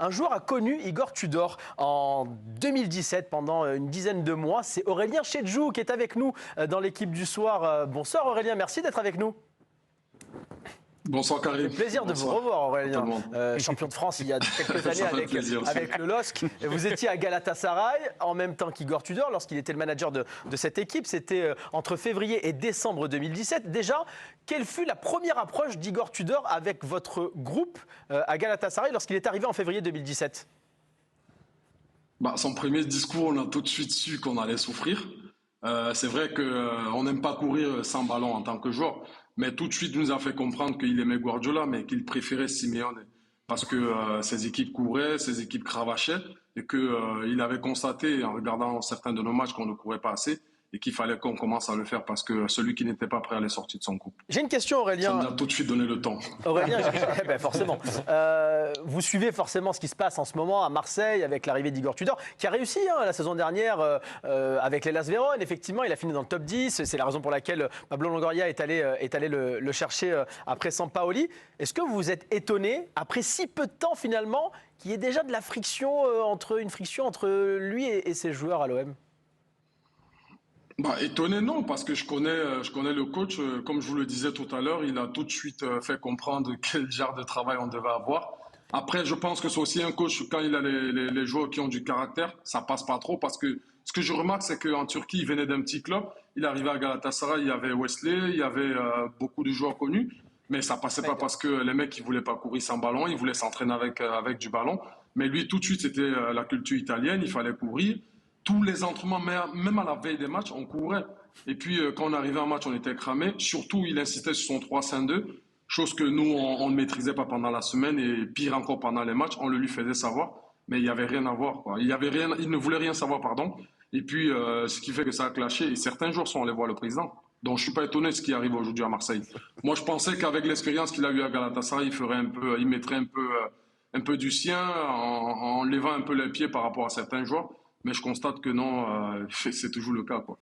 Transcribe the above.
Un joueur a connu Igor Tudor en 2017 pendant une dizaine de mois. C'est Aurélien Chedjou qui est avec nous dans l'équipe du soir. Bonsoir Aurélien, merci d'être avec nous. Bonsoir Karim. C'est plaisir de vous revoir Aurélien, champion de France il y a quelques années avec le LOSC. Vous étiez à Galatasaray en même temps qu'Igor Tudor lorsqu'il était le manager de cette équipe. C'était entre février et décembre 2017. Déjà, quelle fut la première approche d'Igor Tudor avec votre groupe à Galatasaray lorsqu'il est arrivé en février 2017 ? Son premier discours, on a tout de suite su qu'on allait souffrir. C'est vrai qu'on n'aime pas courir sans ballon en tant que joueur, mais tout de suite il nous a fait comprendre qu'il aimait Guardiola, mais qu'il préférait Simeone. Parce que ses équipes couraient, ses équipes cravachaient, et qu'il avait constaté en regardant certains de nos matchs qu'on ne courait pas assez, et qu'il fallait qu'on commence à le faire parce que celui qui n'était pas prêt allait sortir de son groupe. J'ai une question Aurélien. Ça nous a tout de suite donné le temps. Aurélien, forcément. Vous suivez forcément ce qui se passe en ce moment à Marseille avec l'arrivée d'Igor Tudor, qui a réussi la saison dernière avec l'Hellas Vérone. Effectivement, il a fini dans le top 10. C'est la raison pour laquelle Pablo Longoria est allé le chercher après Sampaoli. Est-ce que vous êtes étonné, après si peu de temps finalement, qu'il y ait déjà de la friction entre lui et ses joueurs à l'OM ? Étonné, non, parce que je connais le coach. Comme je vous le disais tout à l'heure, il a tout de suite fait comprendre quel genre de travail on devait avoir. Après, je pense que c'est aussi un coach, quand il a les joueurs qui ont du caractère, ça passe pas trop, parce que ce que je remarque, c'est qu'en Turquie, il venait d'un petit club. Il arrivait à Galatasaray, il y avait Wesley, il y avait beaucoup de joueurs connus, mais ça passait pas parce que les mecs, ils voulaient pas courir sans ballon, ils voulaient s'entraîner avec du ballon. Mais lui, tout de suite, c'était la culture italienne, il fallait courir. Tous les entraînements, même à la veille des matchs, on courait. Et puis, quand on arrivait en match, on était cramé. Surtout, il insistait sur son 3-5-2, chose que nous, on ne maîtrisait pas pendant la semaine. Et pire encore, pendant les matchs, on le lui faisait savoir. Mais il n'y avait rien à voir, quoi. Il ne voulait rien savoir, pardon. Et puis, ce qui fait que ça a clashé. Et certains jours sont allés voir le président. Donc, je ne suis pas étonné de ce qui arrive aujourd'hui à Marseille. Moi, je pensais qu'avec l'expérience qu'il a eue à Galatasaray, il mettrait un peu du sien en levant un peu les pieds par rapport à certains joueurs. Mais je constate que non, c'est toujours le cas, quoi.